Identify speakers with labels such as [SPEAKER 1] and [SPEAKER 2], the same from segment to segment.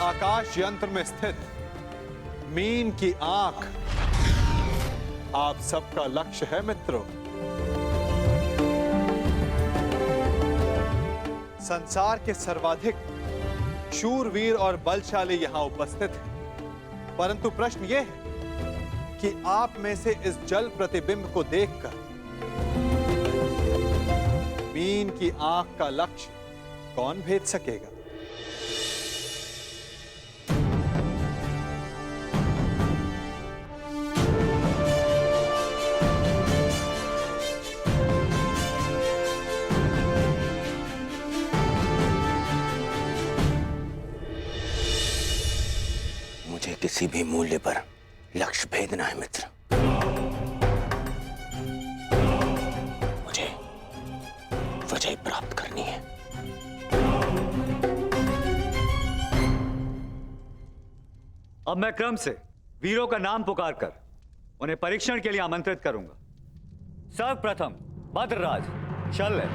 [SPEAKER 1] आकाश यंत्र में स्थित मीन की आंख आप सबका लक्ष्य है मित्रों। संसार के सर्वाधिक शूरवीर और बलशाली यहां उपस्थित हैं, परंतु प्रश्न यह है कि आप में से इस जल प्रतिबिंब को देखकर मीन की आंख का लक्ष्य कौन भेद सकेगा?
[SPEAKER 2] मुझे किसी भी मूल्य पर लक्ष्य भेदना है मित्र। मुझे विजय प्राप्त करनी है।
[SPEAKER 3] अब मैं क्रम से वीरों का नाम पुकारकर उन्हें परीक्षण के लिए आमंत्रित करूंगा। सर्वप्रथम भद्रराज शल्य।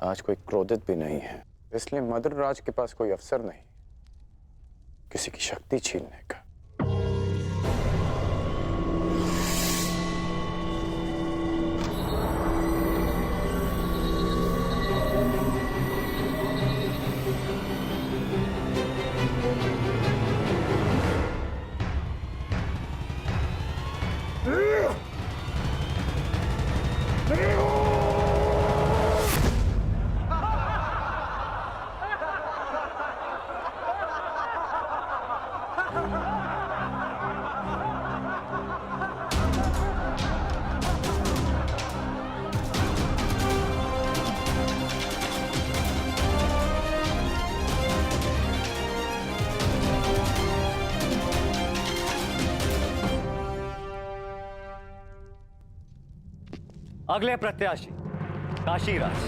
[SPEAKER 4] आज कोई क्रोधित भी नहीं है, इसलिए मद्रराज के पास कोई अवसर नहीं किसी की शक्ति छीनने का।
[SPEAKER 3] अगले प्रत्याशी काशीराज।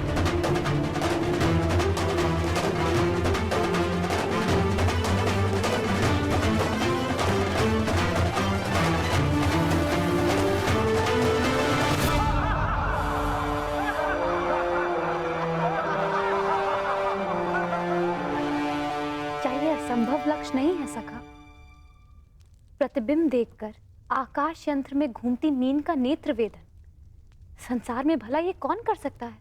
[SPEAKER 5] क्या यह असंभव लक्ष्य नहीं है सखा? प्रतिबिंब देखकर आकाश यंत्र में घूमती मीन का नेत्र वेदन संसार में भला ये कौन कर सकता है?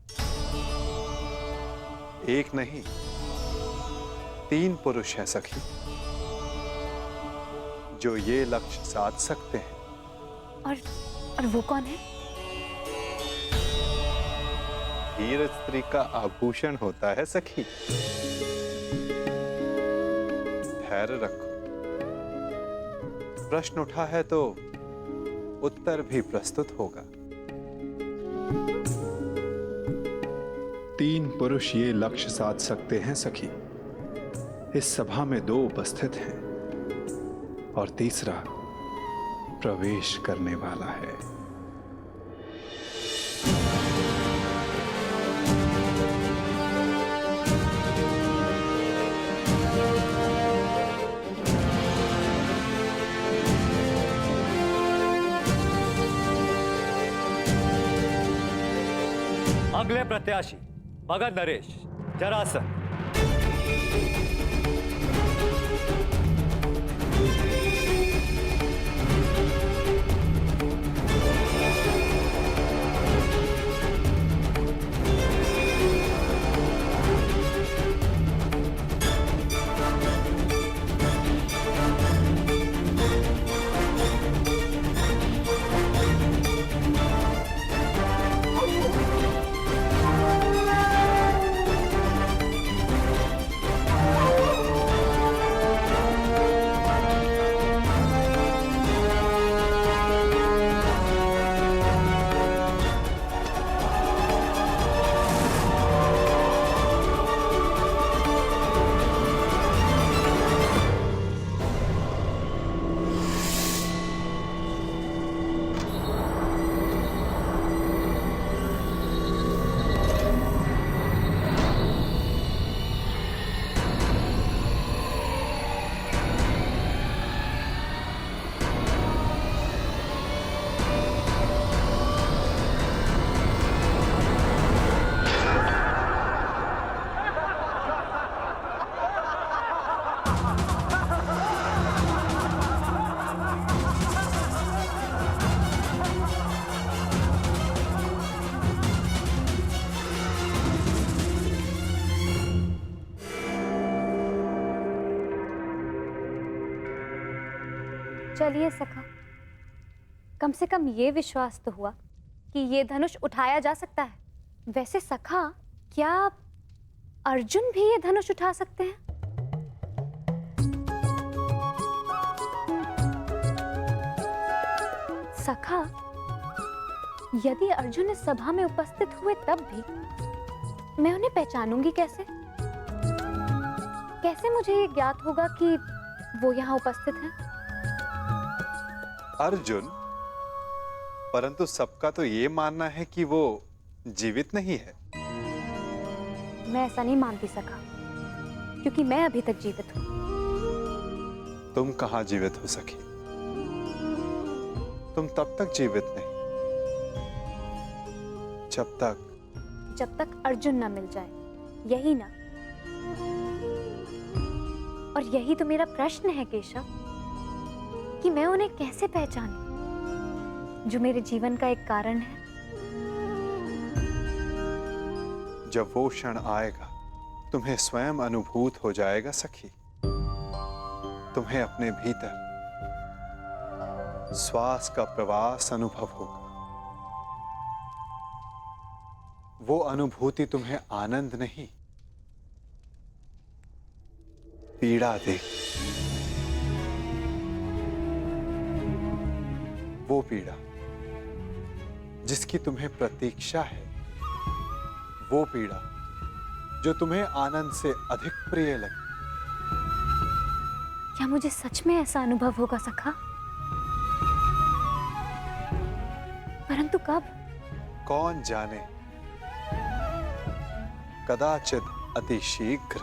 [SPEAKER 1] एक नहीं 3 पुरुष हैं सखी, जो ये लक्ष्य साध सकते हैं।
[SPEAKER 5] और वो कौन है?
[SPEAKER 1] वीर स्त्री का आभूषण होता है सखी। धैर्य रखो, प्रश्न उठा है तो उत्तर भी प्रस्तुत होगा। 3 पुरुष ये लक्ष्य साध सकते हैं सखी। इस सभा में 2 उपस्थित हैं और तीसरा प्रवेश करने वाला है।
[SPEAKER 3] अगले प्रत्याशी भगत नरेश जरासंध।
[SPEAKER 5] चलिए सखा, कम से कम ये विश्वास तो हुआ कि ये धनुष उठाया जा सकता है। वैसे सखा, क्या अर्जुन भी ये धनुष उठा सकते हैं? सखा, यदि अर्जुन इस सभा में उपस्थित हुए तब भी मैं उन्हें पहचानूंगी कैसे? कैसे मुझे ये ज्ञात होगा कि वो यहाँ उपस्थित हैं?
[SPEAKER 1] अर्जुन, परंतु सबका तो ये मानना है कि वो जीवित नहीं है।
[SPEAKER 5] मैं ऐसा नहीं मानती सखा, क्योंकि मैं अभी तक जीवित हूं।
[SPEAKER 1] तुम कहां जीवित हो सखी? तुम तब तक जीवित नहीं जब तक
[SPEAKER 5] अर्जुन ना मिल जाए, यही ना? और यही तो मेरा प्रश्न है केशव, कि मैं उन्हें कैसे पहचानूं, जो मेरे जीवन का एक कारण है।
[SPEAKER 1] जब वो क्षण आएगा, तुम्हें स्वयं अनुभूत हो जाएगा सखी। तुम्हें अपने भीतर श्वास का प्रवास अनुभव होगा। वो अनुभूति तुम्हें आनंद नहीं, पीड़ा देगी। वो पीड़ा जिसकी तुम्हें प्रतीक्षा है, वो पीड़ा जो तुम्हें आनंद से अधिक प्रिय लगे।
[SPEAKER 5] क्या मुझे सच में ऐसा अनुभव होगा सखा? परंतु कब?
[SPEAKER 1] कौन जाने, कदाचित अति शीघ्र।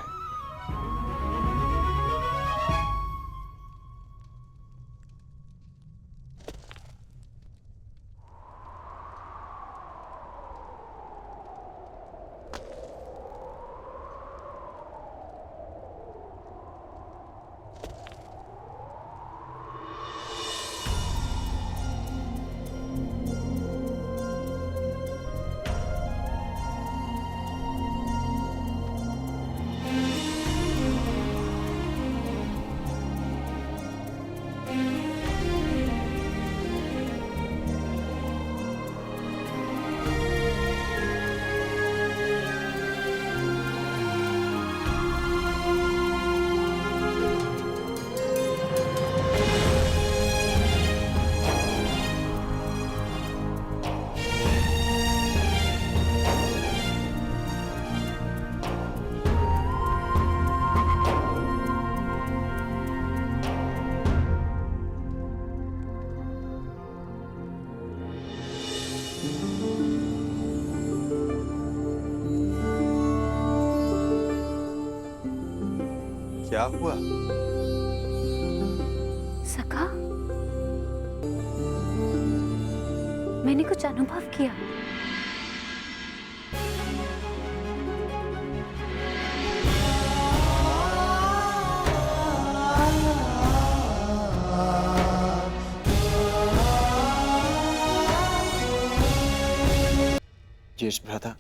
[SPEAKER 1] क्या हुआ?
[SPEAKER 5] सखा, मैंने कुछ अनुभव किया।
[SPEAKER 4] यश भ्राता,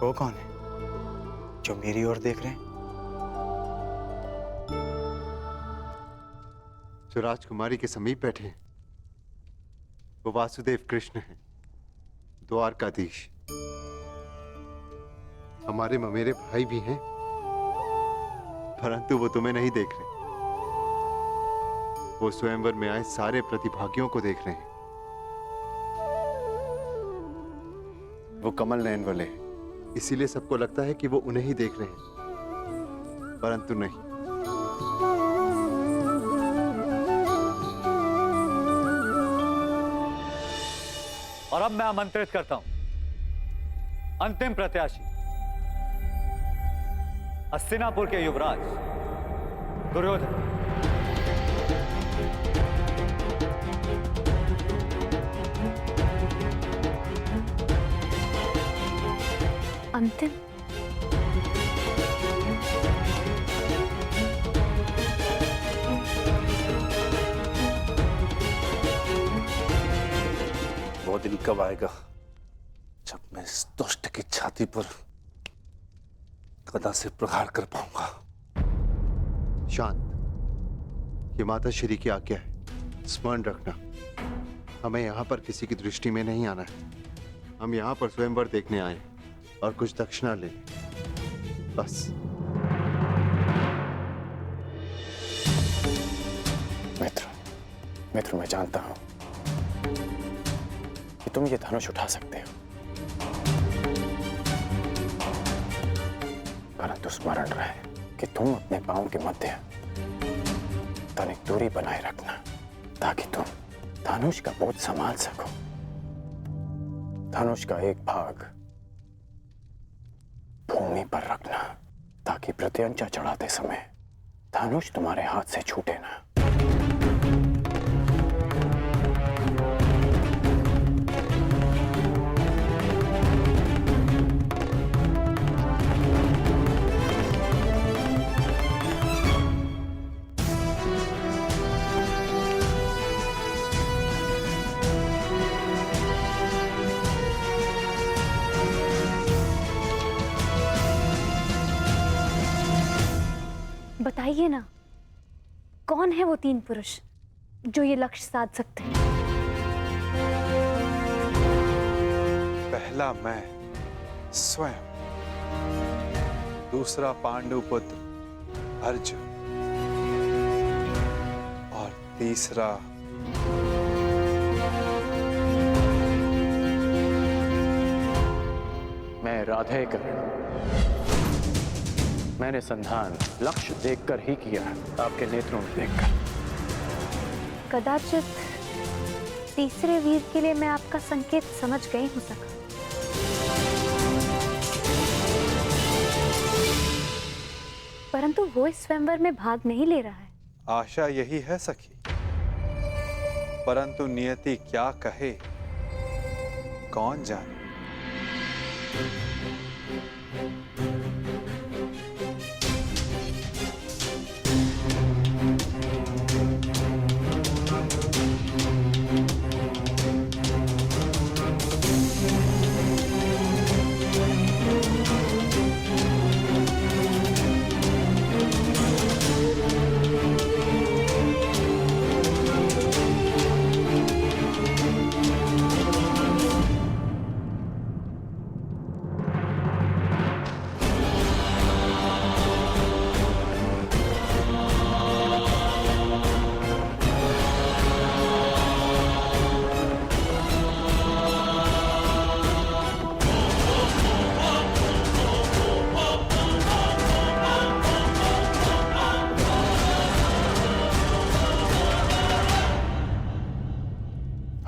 [SPEAKER 4] वो कौन है जो मेरी ओर देख रहे हैं?
[SPEAKER 6] जो राजकुमारी के समीप बैठे हैं, वो वासुदेव कृष्ण हैं, द्वारकाधीश। हमारे ममेरे भाई भी हैं, परंतु वो तुम्हें नहीं देख रहे। वो स्वयंवर में आए सारे प्रतिभागियों को देख रहे हैं। वो कमल नयन वाले हैं, इसीलिए सबको लगता है कि वो उन्हें ही देख रहे हैं, परंतु नहीं।
[SPEAKER 3] और अब मैं आमंत्रित करता हूं अंतिम प्रत्याशी, हस्तिनापुर के युवराज दुर्योधन।
[SPEAKER 5] अंतिम?
[SPEAKER 2] वो दिन कब आएगा जब मैं इस दुष्ट की छाती पर गदा से प्रहार कर पाऊंगा?
[SPEAKER 6] शांत, ये माता श्री की आज्ञा है, स्मरण रखना। हमें यहाँ पर किसी की दृष्टि में नहीं आना है। हम यहाँ पर स्वयंवर देखने आए और कुछ दक्षिणा लेने, बस।
[SPEAKER 4] मित्र, मैं जानता हूं कि तुम ये धनुष उठा सकते हो, परंतु स्मरण रहे कि तुम अपने पांव के मध्य तनिक दूरी बनाए रखना, ताकि तुम धनुष का बोझ संभाल सको। धनुष का एक भाग भूमि पर रखना, ताकि प्रत्यंचा चढ़ाते समय धनुष तुम्हारे हाथ से छूटे ना।
[SPEAKER 5] बताइए ना, कौन है वो 3 पुरुष जो ये लक्ष्य साध सकते हैं?
[SPEAKER 1] पहला मैं स्वयं, दूसरा पांडु पुत्र अर्जुन और तीसरा
[SPEAKER 4] मैं राधेकर। मैंने संधान लक्ष्य देखकर ही किया, आपके नेत्रों में देखकर।
[SPEAKER 5] कदाचित तीसरे वीर के लिए मैं आपका संकेत समझ गई हूं सखा। परंतु वो इस स्वयंवर में भाग नहीं ले रहा है।
[SPEAKER 1] आशा यही है सखी, परंतु नियति क्या कहे कौन जाने।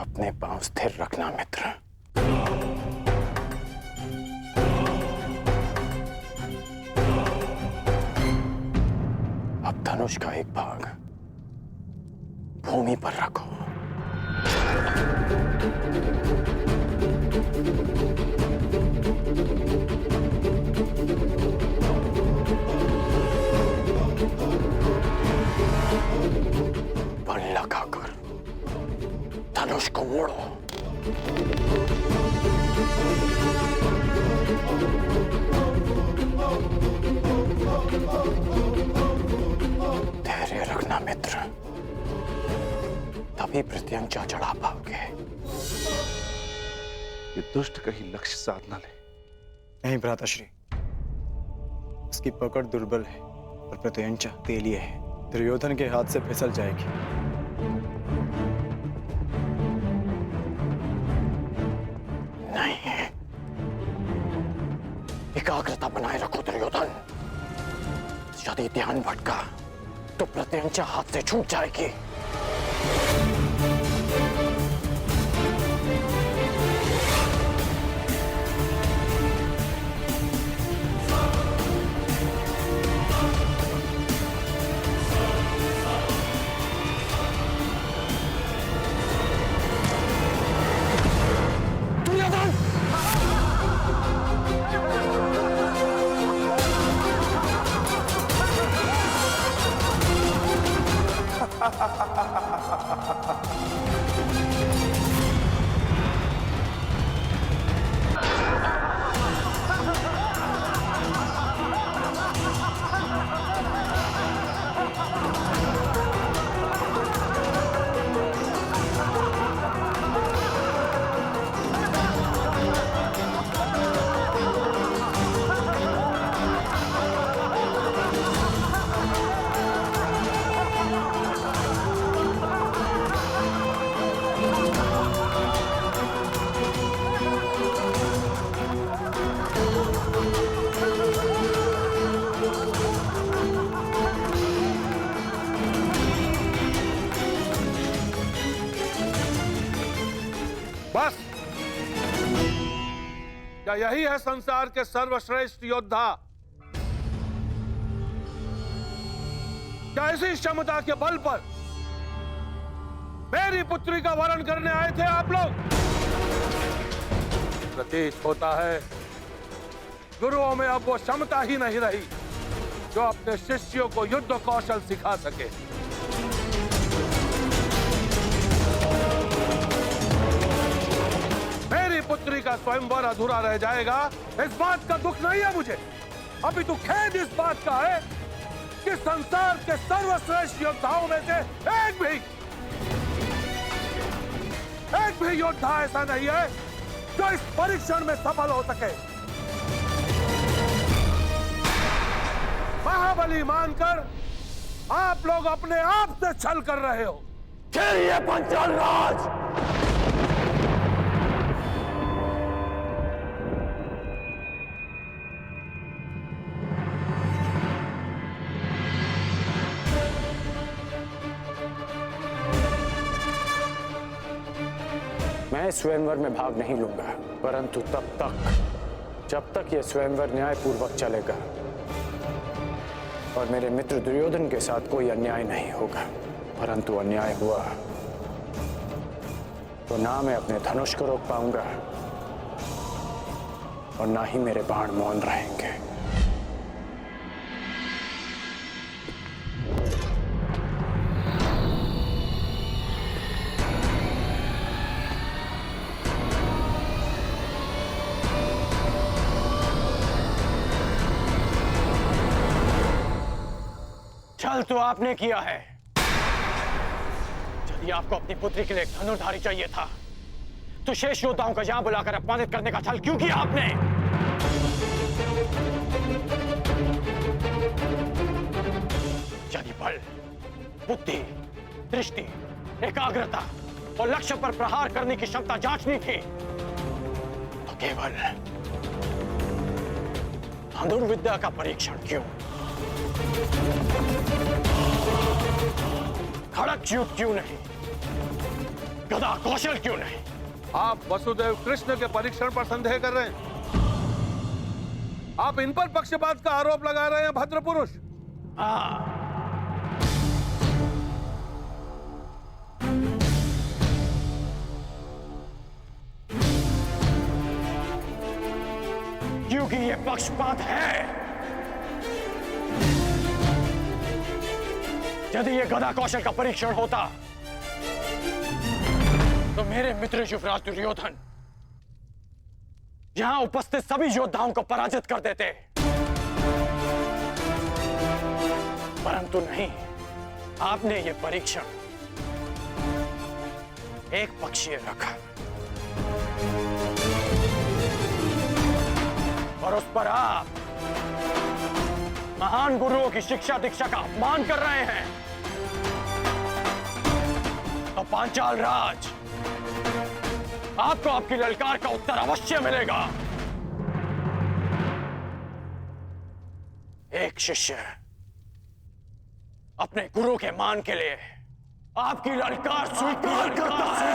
[SPEAKER 4] अपने पांव स्थिर रखना मित्र। अब धनुष का एक भाग भूमि पर रखो। बल लगाकर धनुष को मोड़ो। धैर्य रखना मित्र, तभी प्रत्यंचा चढ़ा पाओगे।
[SPEAKER 2] ये दुष्ट कहीं लक्ष्य साधना ले।
[SPEAKER 7] नहीं भ्राताश्री, उसकी पकड़ दुर्बल है और प्रत्यंचा तेलिए है, दुर्योधन के हाथ से फिसल जाएगी।
[SPEAKER 4] नहीं, एकाग्रता बनाए रखो दुर्योधन। यदि ध्यान भटका तो प्रत्यंचा हाथ से छूट जाएगी।
[SPEAKER 8] क्या यही है संसार के सर्वश्रेष्ठ योद्धा? क्या इसी क्षमता के बल पर मेरी पुत्री का वरण करने आए थे आप लोग? प्रतीत होता है गुरुओं में अब वो क्षमता ही नहीं रही जो अपने शिष्यों को युद्ध कौशल सिखा सके। मेरी पुत्री का स्वयंवर अधूरा रह जाएगा, इस बात का दुख नहीं है मुझे, अभी तो खेद इस बात का है कि संसार के सर्वश्रेष्ठ योद्धाओं में से एक भी योद्धा ऐसा नहीं है जो इस परीक्षण में सफल हो सके। महाबली मानकर आप लोग अपने आप से छल कर रहे हो।
[SPEAKER 4] फिर ये पंचाल राज मैं स्वयंवर में भाग नहीं लूंगा, परंतु जब तक यह स्वयंवर न्यायपूर्वक चलेगा और मेरे मित्र दुर्योधन के साथ कोई अन्याय नहीं होगा। परंतु अन्याय हुआ तो ना मैं अपने धनुष को रोक पाऊंगा और ना ही मेरे बाण मौन रहेंगे। छल तो आपने किया है। यदि आपको अपनी पुत्री के लिए एक धनुर्धारी चाहिए था तो शेष योद्धाओं को यहां बुलाकर अपमानित करने का छल क्यों किया आपने? यदि बल, बुद्धि, दृष्टि, एकाग्रता और लक्ष्य पर प्रहार करने की क्षमता जांचनी थी तो केवल धनुर्विद्या का परीक्षण क्यों? खड़क युद्ध क्यों नहीं? गदा कौशल क्यों नहीं?
[SPEAKER 8] आप वसुदेव कृष्ण के परीक्षण पर संदेह कर रहे हैं। आप इन पर पक्षपात का आरोप लगा रहे हैं भद्र पुरुष।
[SPEAKER 4] हाँ, क्योंकि ये पक्षपात है। यदि ये गदा कौशल का परीक्षण होता तो मेरे मित्र युवराज दुर्योधन यहां उपस्थित सभी योद्धाओं को पराजित कर देते, परंतु नहीं, आपने ये परीक्षण एक पक्षीय रखा और उस पर आप महान गुरुओं की शिक्षा दीक्षा का अपमान कर रहे हैं। तो पांचाल राज, आपको आपकी ललकार का उत्तर अवश्य मिलेगा। एक शिष्य अपने गुरु के मान के लिए आपकी ललकार स्वीकार करता है।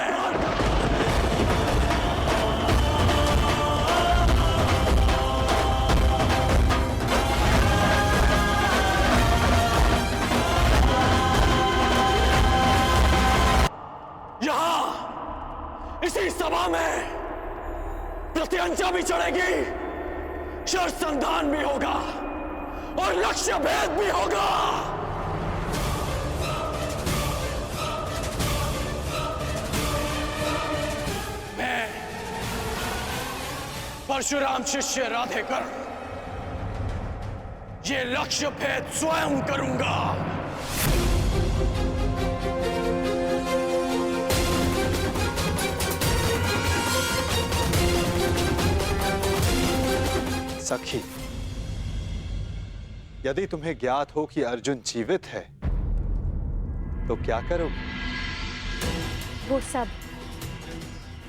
[SPEAKER 4] इसी सभा में प्रत्यंचा भी चढ़ेगी, शर संधान भी होगा और लक्ष्य भेद भी होगा। मैं परशुराम शिष्य राधेकर ये लक्ष्य भेद स्वयं करूंगा।
[SPEAKER 1] सखी, यदि तुम्हें ज्ञात हो कि अर्जुन जीवित है तो क्या करोगे?
[SPEAKER 5] वो सब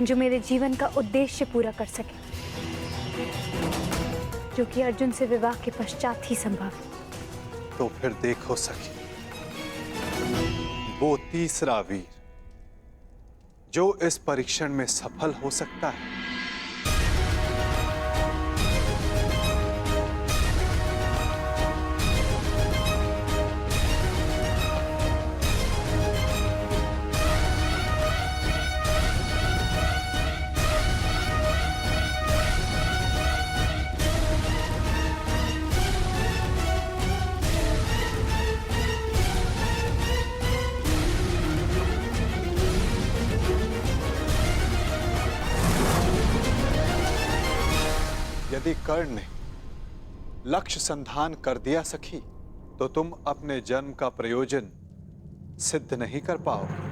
[SPEAKER 5] जो मेरे जीवन का उद्देश्य पूरा कर सके, जो कि अर्जुन से विवाह के पश्चात ही संभव है।
[SPEAKER 1] तो फिर देखो सखी, वो तीसरा वीर जो इस परीक्षण में सफल हो सकता है यदि कर्ण ने लक्ष्य संधान कर दिया सखी, तो तुम अपने जन्म का प्रयोजन सिद्ध नहीं कर पाओगे।